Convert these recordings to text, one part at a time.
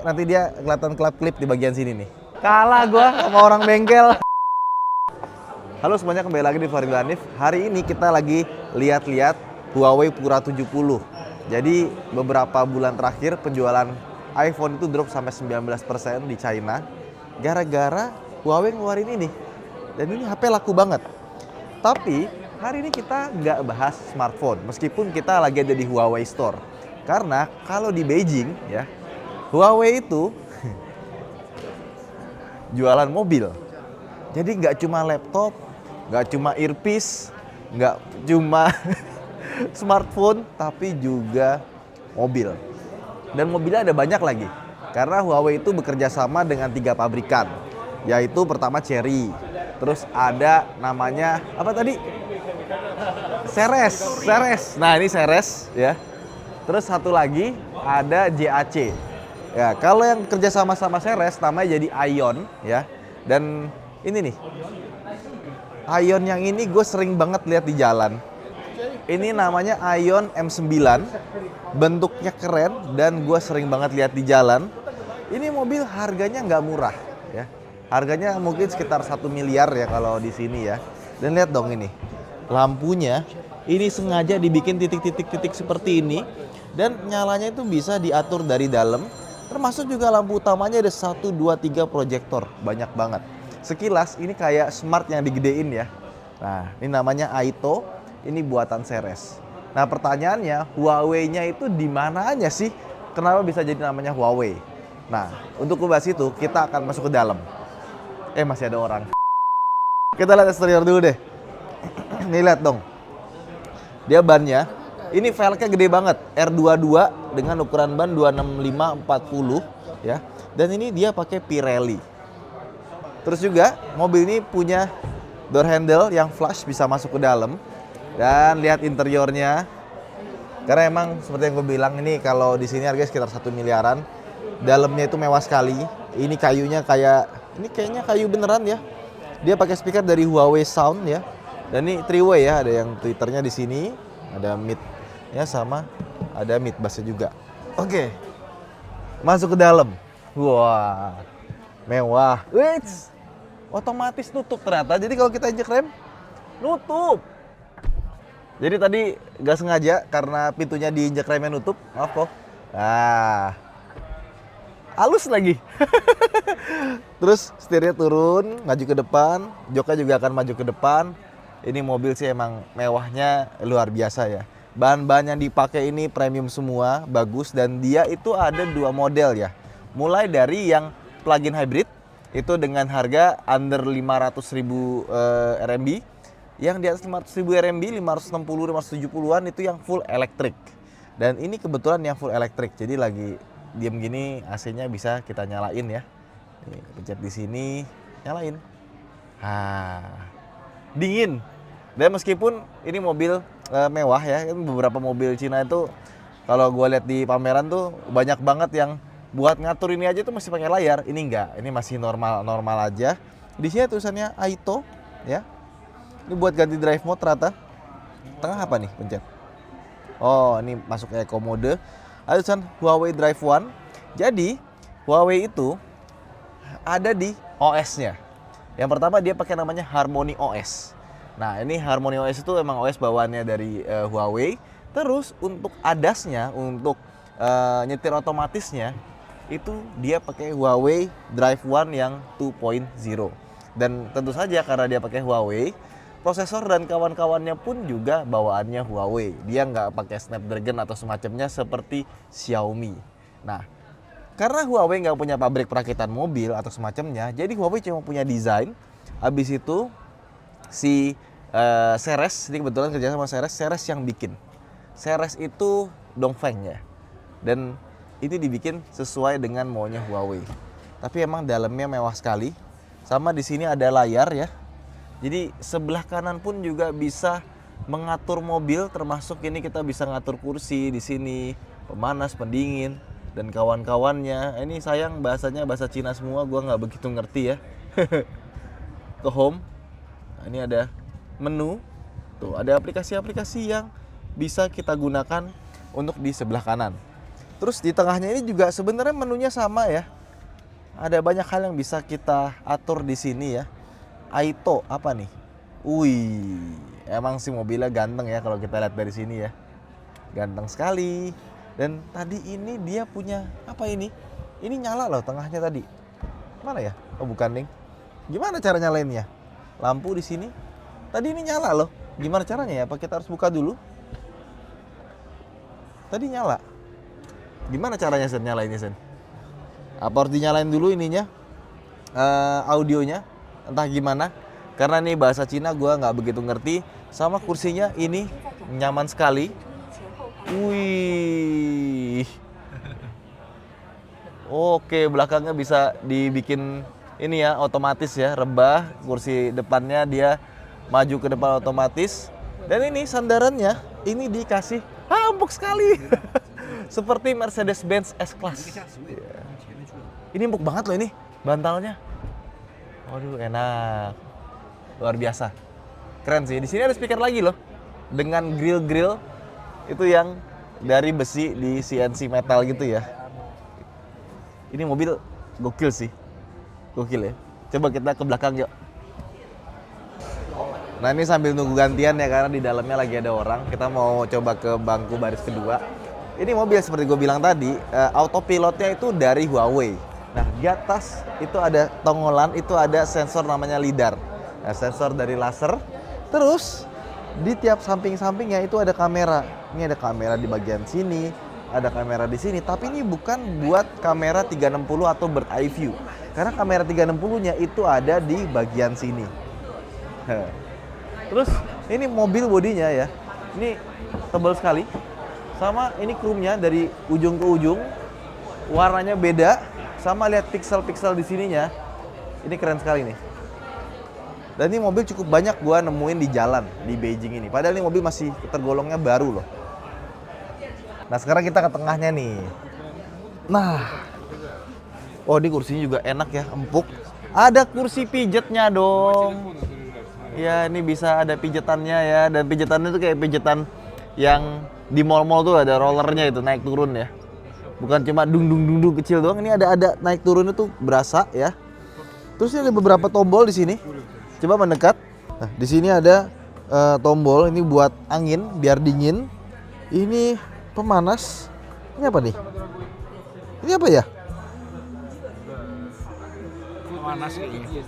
nanti dia kelihatan klip di bagian sini nih. Kalah gua sama orang bengkel. Halo semuanya, kembali lagi di Farid Hanif. Hari ini kita lagi lihat-lihat Huawei Pura 70. Jadi beberapa bulan terakhir penjualan iPhone itu drop sampai 19% di China gara-gara Huawei ngeluarin ini. Dan ini HP laku banget. Tapi hari ini kita nggak bahas smartphone meskipun kita lagi ada di Huawei Store. Karena kalau di Beijing ya, Huawei itu jualan mobil. Jadi nggak cuma laptop, nggak cuma earpiece, nggak cuma smartphone, tapi juga mobil. Dan mobilnya ada banyak lagi. Karena Huawei itu bekerja sama dengan 3 pabrikan. Yaitu pertama Chery, terus ada namanya apa tadi? Seres. Nah ini Seres ya. Terus satu lagi ada JAC. Ya, kalau yang kerja sama Seres namanya jadi Aion ya. Dan ini nih. Aion yang ini gue sering banget lihat di jalan. Ini namanya Aion M9. Bentuknya keren dan gue sering banget lihat di jalan. Ini mobil harganya nggak murah ya. Harganya mungkin sekitar 1 miliar ya kalau di sini ya. Dan lihat dong ini. Lampunya ini sengaja dibikin titik-titik seperti ini. Dan nyalanya itu bisa diatur dari dalam. Termasuk juga lampu utamanya ada 1, 2, 3 proyektor. Banyak banget. Sekilas ini kayak smart yang digedein ya. Nah ini namanya Aito. Ini buatan Seres. Nah pertanyaannya Huawei-nya itu di mananya sih? Kenapa bisa jadi namanya Huawei? Nah untuk membahas itu kita akan masuk ke dalam. Masih ada orang. Kita lihat eksterior dulu deh. Nih lihat dong. Dia bannya. Ini velgnya gede banget, R22 dengan ukuran ban 265/40 ya. Dan ini dia pakai Pirelli. Terus juga mobil ini punya door handle yang flush bisa masuk ke dalam. Dan lihat interiornya. Karena emang seperti yang gue bilang ini kalau di sini harganya sekitar 1 miliaran. Dalamnya itu mewah sekali. Ini kayunya ini kayaknya kayu beneran ya. Dia pakai speaker dari Huawei Sound ya. Dan ini 3-way ya, ada yang tweeternya di sini, ada mid ya sama ada mid bassnya juga. Oke. Masuk ke dalam. Wah. Mewah. Wits. Otomatis nutup ternyata. Jadi kalau kita injek rem nutup. Jadi tadi gak sengaja karena pintunya diinjek remnya nutup. Maaf kok. Halus lagi. Terus setirnya turun, maju ke depan, joknya juga akan maju ke depan. Ini mobil sih emang mewahnya luar biasa ya. Bahan-bahan yang dipakai ini premium semua, bagus, dan dia itu ada 2 model ya. Mulai dari yang plug-in hybrid itu dengan harga under 500.000 RMB. Yang di atas 500.000 RMB, 560, 570-an itu yang full elektrik. Dan ini kebetulan yang full elektrik. Jadi lagi diem gini AC-nya bisa kita nyalain ya. Nih, pencet di sini, nyalain. Dingin. Dan meskipun ini mobil mewah ya, beberapa mobil Cina itu kalau gue lihat di pameran tuh banyak banget yang buat ngatur ini aja tuh masih pakai layar. Ini enggak, ini masih normal aja. Di sini tulisannya Aito ya. Ini buat ganti drive mode ternyata. Tengah apa nih pencet? Oh, ini masuk ke eco mode. Ada tulisan Huawei Drive One. Jadi Huawei itu ada di OS-nya. Yang pertama dia pakai namanya Harmony OS. Nah ini Harmony OS itu emang OS bawaannya dari Huawei. Terus untuk ADAS-nya, untuk nyetir otomatisnya itu dia pakai Huawei Drive One yang 2.0. Dan tentu saja karena dia pakai Huawei, prosesor dan kawan-kawannya pun juga bawaannya Huawei. Dia nggak pakai Snapdragon atau semacamnya seperti Xiaomi. Nah karena Huawei nggak punya pabrik perakitan mobil atau semacamnya, jadi Huawei cuma punya desain. Habis itu si Seres, ini kebetulan kerja sama Seres yang bikin. Seres itu Dongfeng ya. Dan ini dibikin sesuai dengan maunya Huawei. Tapi emang dalamnya mewah sekali. Sama di sini ada layar ya. Jadi sebelah kanan pun juga bisa mengatur mobil, termasuk ini kita bisa ngatur kursi di sini, pemanas, pendingin dan kawan-kawannya. Ini sayang bahasanya bahasa Cina semua, gua nggak begitu ngerti ya. Ke home. Nah, ini ada menu. Tuh, ada aplikasi-aplikasi yang bisa kita gunakan untuk di sebelah kanan. Terus di tengahnya ini juga sebenarnya menunya sama ya. Ada banyak hal yang bisa kita atur di sini ya. Aito apa nih? Wih, emang sih mobilnya ganteng ya kalau kita lihat dari sini ya. Ganteng sekali. Dan tadi ini dia punya apa ini? Ini nyala loh tengahnya tadi. Mana ya? Oh bukan nih. Gimana cara nyalainnya? Lampu di sini. Tadi ini nyala loh. Gimana caranya ya? Apa kita harus buka dulu? Tadi nyala. Gimana caranya Sen nyalainnya Sen? Apa harus dinyalain dulu ininya? Audionya? Entah gimana. Karena nih bahasa Cina gue nggak begitu ngerti. Sama kursinya ini nyaman sekali. Wih. Oke, belakangnya bisa dibikin ini ya, otomatis ya, rebah. Kursi depannya dia maju ke depan otomatis. Dan ini sandarannya, ini dikasih empuk sekali. Seperti Mercedes-Benz S-Class. Yeah. Ini empuk banget loh ini, bantalnya. Waduh, enak. Luar biasa. Keren sih. Di sini ada speaker lagi loh. Dengan grill-grill itu yang dari besi di CNC metal gitu ya. Ini mobil gokil sih. Gokil ya. Coba kita ke belakang yuk. Nah ini sambil nunggu gantian ya karena di dalamnya lagi ada orang. Kita mau coba ke bangku baris kedua. Ini mobil seperti gue bilang tadi, autopilotnya itu dari Huawei. Nah di atas itu ada tongolan, itu ada sensor namanya LiDAR. Nah, sensor dari laser. Terus di tiap samping-sampingnya itu ada kamera. Ini ada kamera di bagian sini, ada kamera di sini. Tapi ini bukan buat kamera 360 atau bird eye view. Karena kamera 360-nya itu ada di bagian sini. Terus ini mobil bodinya ya. Ini tebal sekali. Sama ini chrome-nya dari ujung ke ujung. Warnanya beda. Sama lihat pixel-pixel di sininya. Ini keren sekali nih. Dan ini mobil cukup banyak gua nemuin di jalan di Beijing ini. Padahal ini mobil masih tergolongnya baru loh. Nah sekarang kita ke tengahnya nih. Nah, oh ini kursinya juga enak ya, empuk. Ada kursi pijetnya dong. Ya ini bisa ada pijetannya ya. Dan pijetannya itu kayak pijetan yang di mall-mall tuh ada rollernya itu naik turun ya. Bukan cuma dung kecil doang. Ini ada naik turunnya tuh berasa ya. Terus ini ada beberapa tombol di sini. Coba mendekat. Nah, di sini ada tombol ini buat angin biar dingin. Ini pemanas. Ini apa nih? Ini apa ya? Pemanas kayaknya.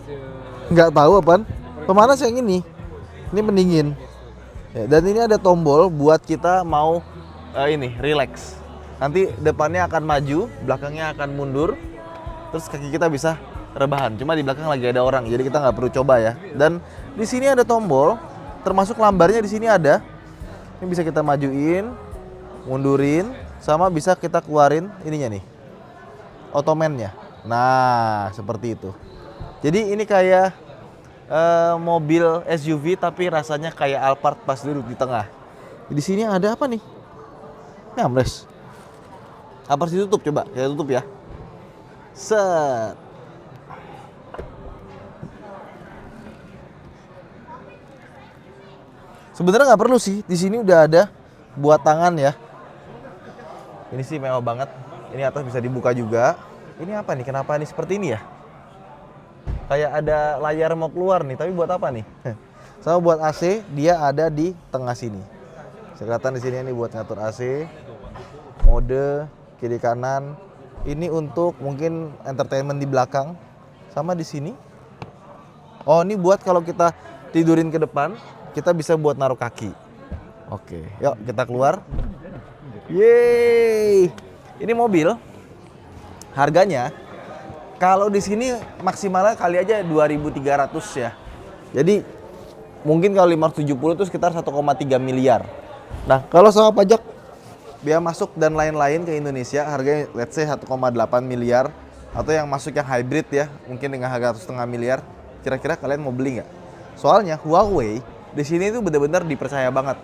Nggak tahu apaan. Pemanas yang ini. Ini pendingin. Ya, dan ini ada tombol buat kita mau ini relax. Nanti depannya akan maju, belakangnya akan mundur. Terus kaki kita bisa rebahan. Cuma di belakang lagi ada orang, jadi kita nggak perlu coba ya. Dan di sini ada tombol, termasuk lambarnya di sini ada. Ini bisa kita majuin, mundurin, sama bisa kita keluarin ininya nih, otomennya. Nah, seperti itu. Jadi ini kayak mobil SUV tapi rasanya kayak Alphard pas duduk di tengah. Di sini ada apa nih? Nyamres. Apa harus ditutup coba? Kita tutup ya. Set. Sebenarnya nggak perlu sih, di sini udah ada buat tangan ya. Ini sih mewah banget. Ini atas bisa dibuka juga. Ini apa nih? Kenapa ini seperti ini ya? Kayak ada layar mau keluar nih, tapi buat apa nih? Sama buat AC, dia ada di tengah sini. Kelihatan di sini ini buat ngatur AC, mode kiri kanan. Ini untuk mungkin entertainment di belakang. Sama di sini. Oh, ini buat kalau kita tidurin ke depan. Kita bisa buat naruh kaki. Oke, yuk kita keluar. Yeay. Ini mobil harganya kalau di sini maksimalnya kali aja 2.300 ya. Jadi mungkin kalau 570 itu sekitar 1,3 miliar. Nah, kalau sama pajak biaya masuk dan lain-lain ke Indonesia harganya let's say 1,8 miliar atau yang masuk yang hybrid ya, mungkin dengan harga 1,5 miliar. Kira-kira kalian mau beli nggak? Soalnya Huawei di sini tuh benar-benar dipercaya banget.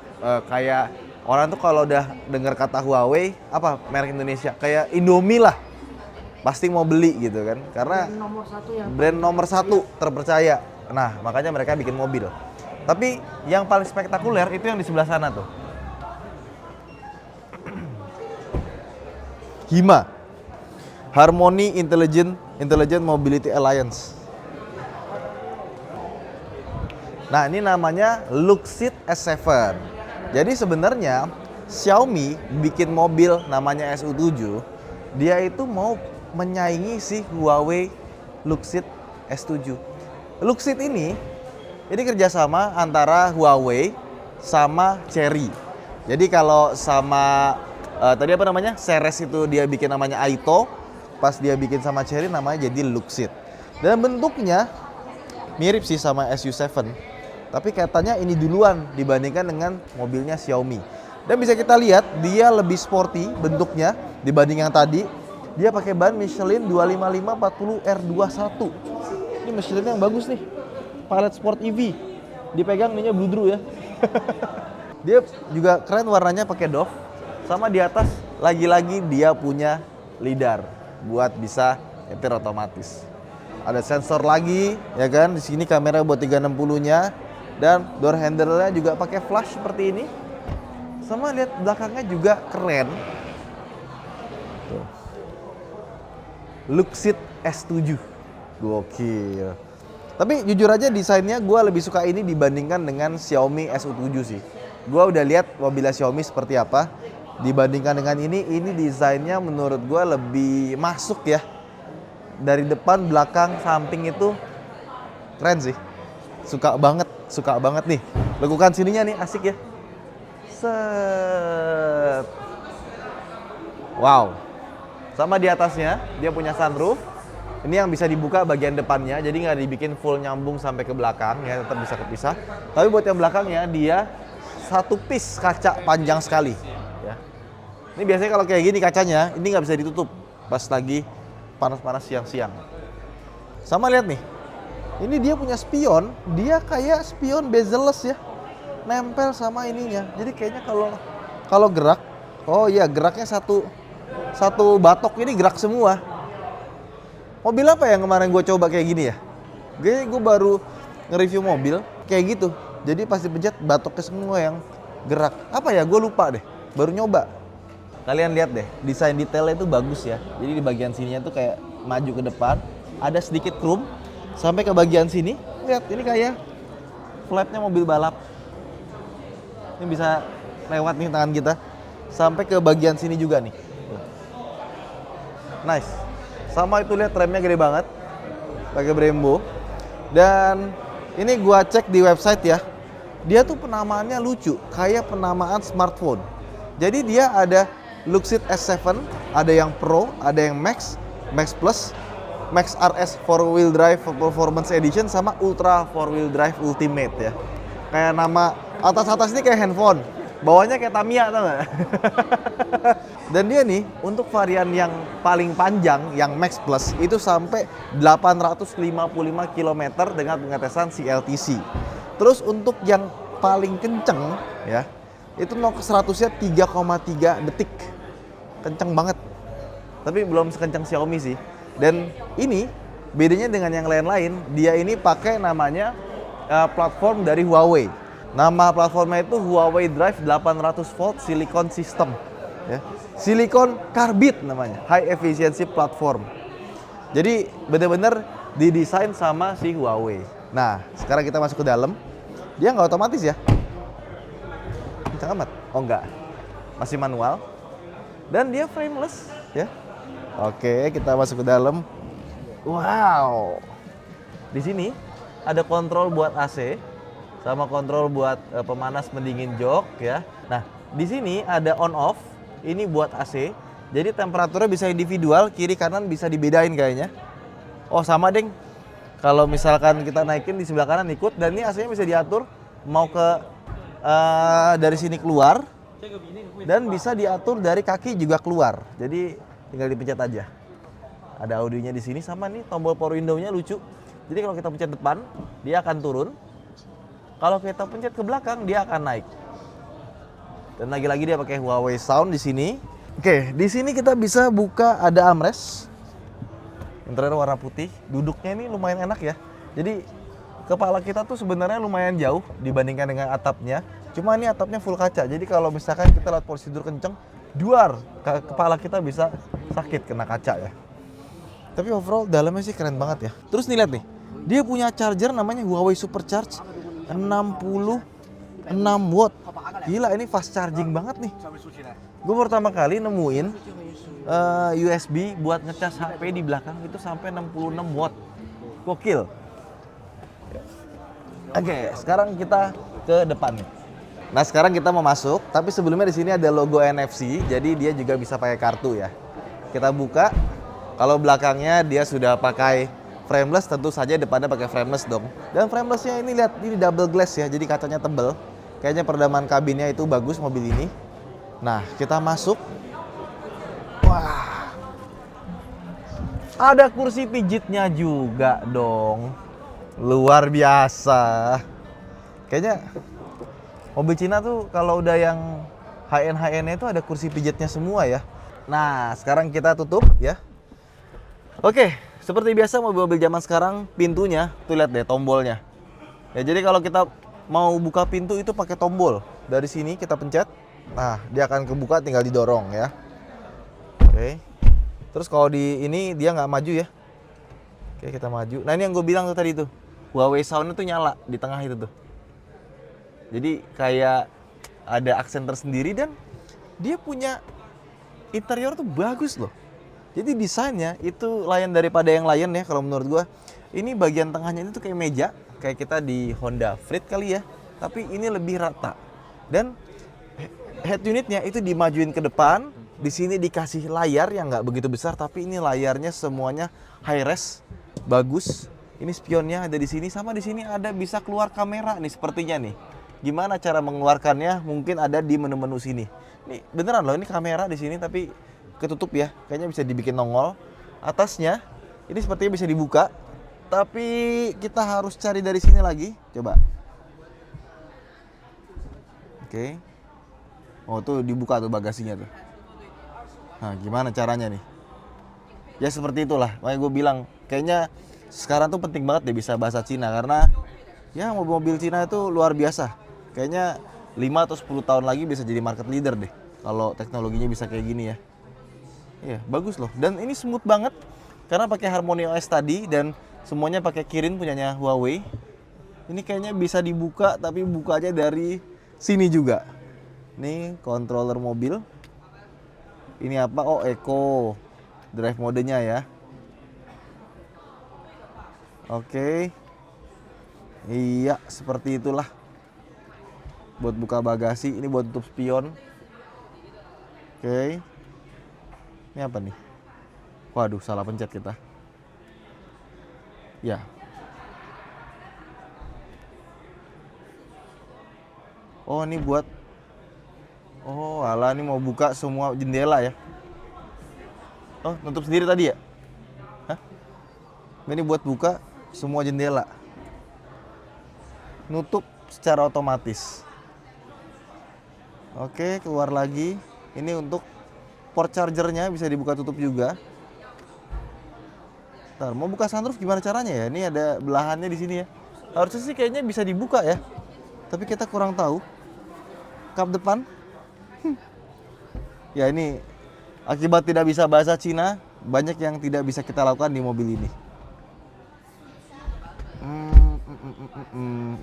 Kayak orang tuh kalau udah dengar kata Huawei, apa merek Indonesia, kayak Indomie lah, pasti mau beli gitu kan. Karena brand nomor satu terpercaya. Nah makanya mereka bikin mobil. Tapi yang paling spektakuler itu yang di sebelah sana tuh. HIMA, Harmony Intelligent Mobility Alliance. Nah, ini namanya Luxit S7. Jadi sebenarnya Xiaomi bikin mobil namanya SU7, dia itu mau menyaingi si Huawei Luxit S7. Luxit ini kerjasama antara Huawei sama Chery. Jadi kalau sama tadi apa namanya, Ceres itu dia bikin namanya Aito, pas dia bikin sama Chery namanya jadi Luxit. Dan bentuknya mirip sih sama SU7, tapi katanya ini duluan dibandingkan dengan mobilnya Xiaomi. Dan bisa kita lihat dia lebih sporty bentuknya dibanding yang tadi. Dia pakai ban Michelin 255/40 R21. Ini Michelin yang bagus nih, Pilot Sport EV. Dipegang ininya bludru ya. Dia juga keren, warnanya pakai doff. Sama di atas lagi-lagi dia punya lidar buat bisa nyetir otomatis. Ada sensor lagi, ya kan? Di sini kamera buat 360-nya dan door handle-nya juga pakai flash seperti ini. Sama lihat belakangnya juga keren. Tuh. Luxit S7. Gokil. Tapi jujur aja desainnya gue lebih suka ini dibandingkan dengan Xiaomi SU7 sih. Gue udah lihat mobilnya Xiaomi seperti apa. Dibandingkan dengan ini desainnya menurut gue lebih masuk ya. Dari depan, belakang, samping itu keren sih. Suka banget nih. Lekukan sininya nih, asik ya. Set. Wow. Sama di atasnya, dia punya sunroof. Ini yang bisa dibuka bagian depannya, jadi nggak dibikin full nyambung sampai ke belakang ya, tetap bisa kepisah. Tapi buat yang belakangnya, dia satu piece kaca panjang sekali. Ya. Ini biasanya kalau kayak gini kacanya, ini nggak bisa ditutup pas lagi panas-panas siang-siang. Sama lihat nih, ini dia punya spion, dia kayak spion bezel-less ya, nempel sama ininya. Jadi kayaknya kalau gerak, oh iya geraknya satu batok ini gerak semua. Mobil apa yang kemarin gue coba kayak gini ya? Gue baru nge-review mobil kayak gitu. Jadi pas dipencet batoknya semua yang gerak. Apa ya? Gue lupa deh. Baru nyoba. Kalian lihat deh, desain detailnya itu bagus ya. Jadi di bagian sininya tuh kayak maju ke depan, ada sedikit chrome sampai ke bagian sini. Lihat, ini kayak flapnya mobil balap. Ini bisa lewat nih tangan kita sampai ke bagian sini juga nih. Nice. Sama itu lihat remnya gede banget. Pakai Brembo. Dan ini gua cek di website ya. Dia tuh penamaannya lucu, kayak penamaan smartphone. Jadi dia ada Luxit S7, ada yang Pro, ada yang Max, Max Plus, Max RS 4-wheel drive Performance Edition sama Ultra 4-wheel drive Ultimate ya. Kayak nama atas-atas ini kayak handphone. Bawahnya kayak Tamiya, tau gak? Dan dia nih, untuk varian yang paling panjang, yang Max Plus, itu sampai 855 km dengan pengetesan CLTC. Terus untuk yang paling kenceng, ya, itu 0 ke 100-nya 3,3 detik. Kenceng banget. Tapi belum sekencang Xiaomi sih. Dan ini, bedanya dengan yang lain-lain, dia ini pakai namanya platform dari Huawei. Nama platformnya itu Huawei Drive 800 volt Silicon System. Ya. Silicon Carbide namanya, High Efficiency Platform. Jadi benar-benar didesain sama si Huawei. Nah, sekarang kita masuk ke dalam. Dia nggak otomatis ya. Kencang amat. Oh enggak, masih manual. Dan dia frameless ya. Oke, kita masuk ke dalam. Wow. Di sini ada kontrol buat AC. Sama kontrol buat pemanas pendingin jok ya. Nah, di sini ada on off. Ini buat AC. Jadi temperaturnya bisa individual, kiri kanan bisa dibedain kayaknya. Oh, sama deng. Kalau misalkan kita naikin di sebelah kanan ikut, dan ini AC-nya bisa diatur mau ke dari sini keluar dan bisa diatur dari kaki juga keluar. Jadi tinggal dipencet aja. Ada audionya di sini, sama nih tombol power window-nya lucu. Jadi kalau kita pencet depan, dia akan turun. Kalau kita pencet ke belakang, dia akan naik. Dan lagi-lagi dia pakai Huawei Sound di sini. Oke, di sini kita bisa buka, ada armrest. Interior warna putih. Duduknya ini lumayan enak ya. Jadi kepala kita tuh sebenarnya lumayan jauh dibandingkan dengan atapnya. Cuma ini atapnya full kaca. Jadi kalau misalkan kita lihat posisi tidur kenceng, duar, kepala kita bisa sakit kena kaca ya. Tapi overall dalamnya sih keren banget ya. Terus nih lihat nih, dia punya charger namanya Huawei Supercharge 66 watt. Gila, ini fast charging banget nih. Gue pertama kali nemuin USB buat ngecas HP di belakang itu sampai 66 watt. Gokil. Oke, sekarang kita ke depan nih. Nah, sekarang kita mau masuk, tapi sebelumnya di sini ada logo NFC, jadi dia juga bisa pakai kartu ya. Kita buka. Kalau belakangnya dia sudah pakai frameless, tentu saja depannya pakai frameless dong. Dan framelessnya ini lihat, ini double glass ya, jadi kacanya tebel. Kayaknya peredaman kabinnya itu bagus mobil ini. Nah, kita masuk. Wah, ada kursi pijitnya juga dong. Luar biasa. Kayaknya mobil Cina tuh kalau udah yang high-end-nya itu ada kursi pijitnya semua ya. Nah, sekarang kita tutup ya. Oke, seperti biasa mobil-mobil zaman sekarang pintunya tuh lihat deh tombolnya. Ya, jadi kalau kita mau buka pintu itu pakai tombol. Dari sini kita pencet. Nah, dia akan kebuka tinggal didorong ya. Oke. Terus kalau di ini dia nggak maju ya. Oke, kita maju. Nah, ini yang gue bilang tuh tadi tuh. Huawei Sound itu nyala di tengah itu tuh. Jadi kayak ada aksen tersendiri dan dia punya interior tuh bagus loh. Jadi desainnya itu lain daripada yang lain ya kalau menurut gua. Ini bagian tengahnya ini tuh kayak meja, kayak kita di Honda Freed kali ya. Tapi ini lebih rata. Dan head unitnya itu dimajuin ke depan. Di sini dikasih layar yang nggak begitu besar, tapi ini layarnya semuanya high res, bagus. Ini spionnya ada di sini, sama di sini ada bisa keluar kamera nih sepertinya nih. Gimana cara mengeluarkannya? Mungkin ada di menu-menu sini. Nih beneran loh, ini kamera di sini tapi ketutup ya, kayaknya bisa dibikin nongol. Atasnya ini sepertinya bisa dibuka, tapi kita harus cari dari sini lagi. Coba. Oke. Oh tuh dibuka tuh bagasinya tuh. Nah gimana caranya nih? Ya seperti itulah, makanya gue bilang kayaknya sekarang tuh penting banget deh bisa bahasa Cina. Karena ya mobil-mobil Cina itu luar biasa. Kayaknya 5 atau 10 tahun lagi bisa jadi market leader deh kalau teknologinya bisa kayak gini ya. Iya, bagus loh. Dan ini smooth banget karena pakai Harmony OS tadi dan semuanya pakai Kirin punyanya Huawei. Ini kayaknya bisa dibuka tapi bukanya dari sini juga. Nih controller mobil. Ini apa? Oh, Eco. Drive modenya ya. Oke. Iya, seperti itulah. Buat buka bagasi, ini buat tutup spion. Oke. Ini apa nih? Waduh, salah pencet kita. Ya. Oh, ini buat. Oh, alah, ini mau buka semua jendela ya. Oh, nutup sendiri tadi ya? Hah? Ini buat buka semua jendela. Nutup secara otomatis. Oke, keluar lagi. Ini untuk port chargernya bisa dibuka tutup juga. Ntar, mau buka sunroof gimana caranya ya? Ini ada belahannya di sini ya. Harusnya sih kayaknya bisa dibuka ya. Tapi kita kurang tahu. Kap depan. Ya ini akibat tidak bisa bahasa Cina, banyak yang tidak bisa kita lakukan di mobil ini.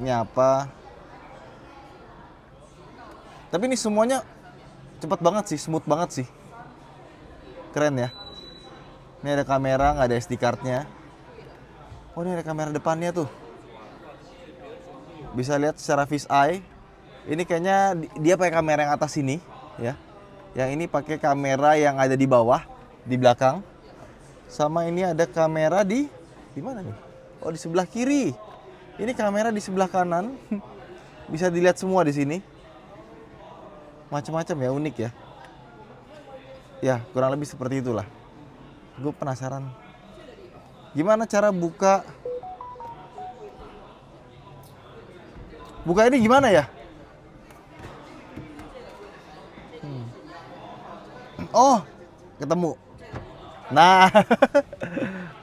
Ini apa? Tapi ini semuanya cepat banget sih, smooth banget sih. Keren ya. Ini ada kamera, nggak ada SD card-nya. Oh, ini ada kamera depannya tuh. Bisa lihat secara fish eye. Ini kayaknya dia pakai kamera yang atas sini, ya. Yang ini pakai kamera yang ada di bawah, di belakang. Sama ini ada kamera di mana nih? Oh, di sebelah kiri. Ini kamera di sebelah kanan. Bisa dilihat semua di sini. Macam-macam ya, unik ya. Ya, kurang lebih seperti itulah. Gue penasaran. Gimana cara buka? Buka ini gimana ya? Oh, ketemu. Nah,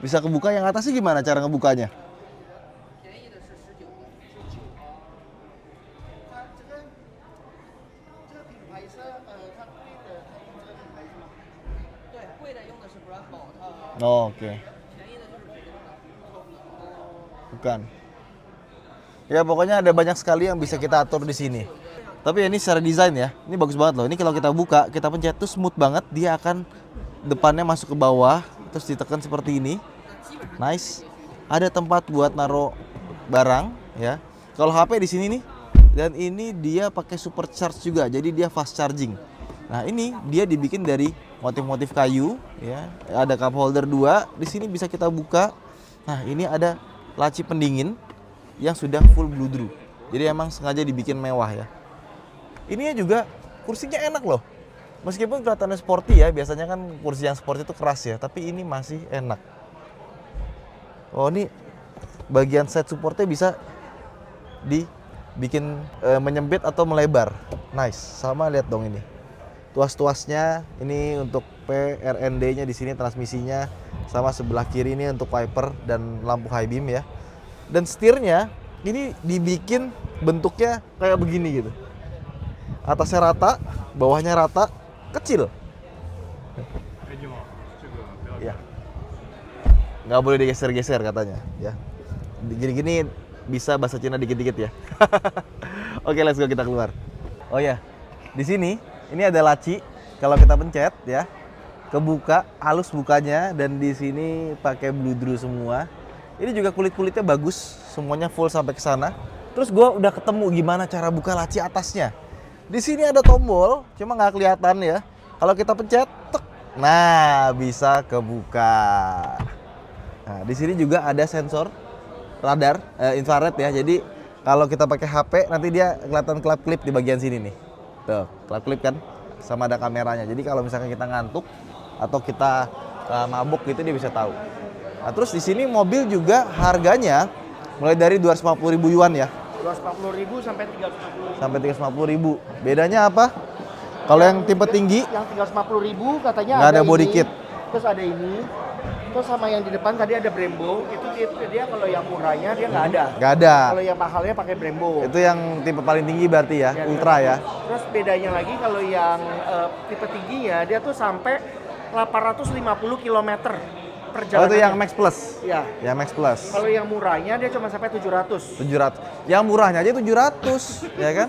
bisa kebuka. Yang atasnya gimana cara ngebukanya? Oh, oke. Bukan. Ya pokoknya ada banyak sekali yang bisa kita atur di sini. Tapi ini secara desain ya, ini bagus banget loh. Ini kalau kita buka, kita pencet tuh smooth banget. Dia akan depannya masuk ke bawah, terus ditekan seperti ini. Nice. Ada tempat buat naruh barang ya. Kalau HP di sini nih, dan ini dia pakai supercharge juga, jadi dia fast charging. Nah ini dia dibikin dari motif-motif kayu ya. Ada cup holder 2, di sini bisa kita buka. Nah ini ada laci pendingin yang sudah full bludru. Jadi emang sengaja dibikin mewah ya. Ini juga kursinya enak loh. Meskipun kelihatannya sporty ya, biasanya kan kursi yang sporty itu keras ya, tapi ini masih enak. Oh ini bagian side supportnya bisa dibikin menyempit atau melebar. Nice. Sama lihat dong ini. Tuas-tuasnya ini untuk PRND-nya di sini, transmisinya sama sebelah kiri ini untuk wiper dan lampu high beam ya. Dan setirnya ini dibikin bentuknya kayak begini gitu. Atasnya rata, bawahnya rata, kecil. Ya. Nggak boleh digeser-geser katanya ya. Gini-gini bisa bahasa Cina dikit-dikit ya. Oke, let's go, kita keluar. Oh ya, di sini ini ada laci. Kalau kita pencet ya, kebuka, halus bukanya, dan di sini pakai bludru semua. Ini juga kulit-kulitnya bagus, semuanya full sampai ke sana. Terus gua udah ketemu gimana cara buka laci atasnya. Di sini ada tombol, cuma nggak kelihatan ya. Kalau kita pencet, tek, nah bisa kebuka. Nah, di sini juga ada sensor radar infrared ya. Jadi kalau kita pakai HP nanti dia kelihatan klip di bagian sini nih. Tuh, klip kan, sama ada kameranya. Jadi kalau misalkan kita ngantuk atau kita mabuk gitu dia bisa tahu. Nah, terus di sini mobil juga harganya mulai dari 250.000 yuan ya. 240.000 sampai 350.000. Sampai 350.000. Bedanya apa? Kalau yang tipe tinggi Yang 350.000 katanya nggak ada body ini, kit. Terus ada ini. Terus sama yang di depan tadi ada Brembo. Itu dia kalau yang murahnya dia nggak ada. Nggak ada. Kalau yang mahalnya pakai Brembo. Itu yang tipe paling tinggi berarti ya, Ultra ya. Terus bedanya lagi kalau yang tipe tingginya dia tuh sampai 850 km per Oh jalan. itu yang Max Plus. Iya. Ya Max Plus. Kalau yang murahnya dia cuma sampai 700. 700. Yang murahnya aja 700, ya kan?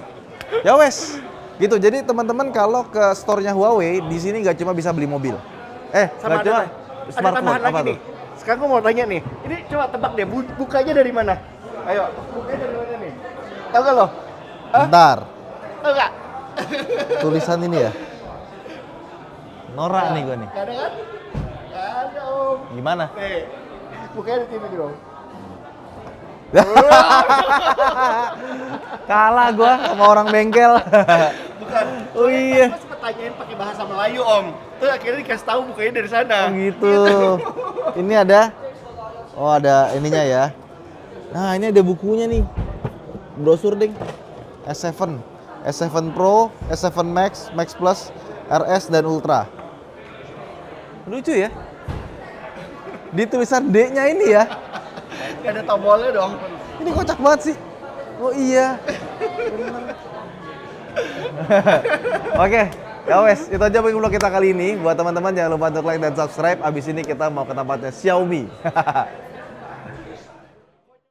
Ya wes. Gitu. Jadi teman-teman kalau ke store-nya Huawei di sini nggak cuma bisa beli mobil. Sama nggak cuma ada smartphone. tambahan Apa lagi tuh? nih. Sekarang gue mau tanya nih. Ini coba tebak deh, bukanya dari mana? Ayo, bukanya dari mana nih? Tahu gak lo? Bentar. Tahu gak? Tulisan ini ya. Norak nih gue nih. Gak ada kan? Gak ada om. Gimana? Nih, bukanya di sini dong. Kalah gua sama orang bengkel. Bukan. Oh iya. Gue sempat tanyain pakai bahasa Melayu om. Terus akhirnya dikasih tahu bukanya dari sana. Oh gitu. Ini ada. Oh ada ininya ya. Nah ini ada bukunya nih. Brosur ding. S7. S7 Pro, S7 Max, Max Plus, RS dan Ultra. Lucu ya. Di tulisan D-nya ini ya. Gak ada tombolnya dong. Ini kocak banget sih. Oh iya. Oke, ya wes, itu aja vlog kita kali ini. Buat teman-teman jangan lupa untuk like dan subscribe. Abis ini kita mau ke tempatnya Xiaomi.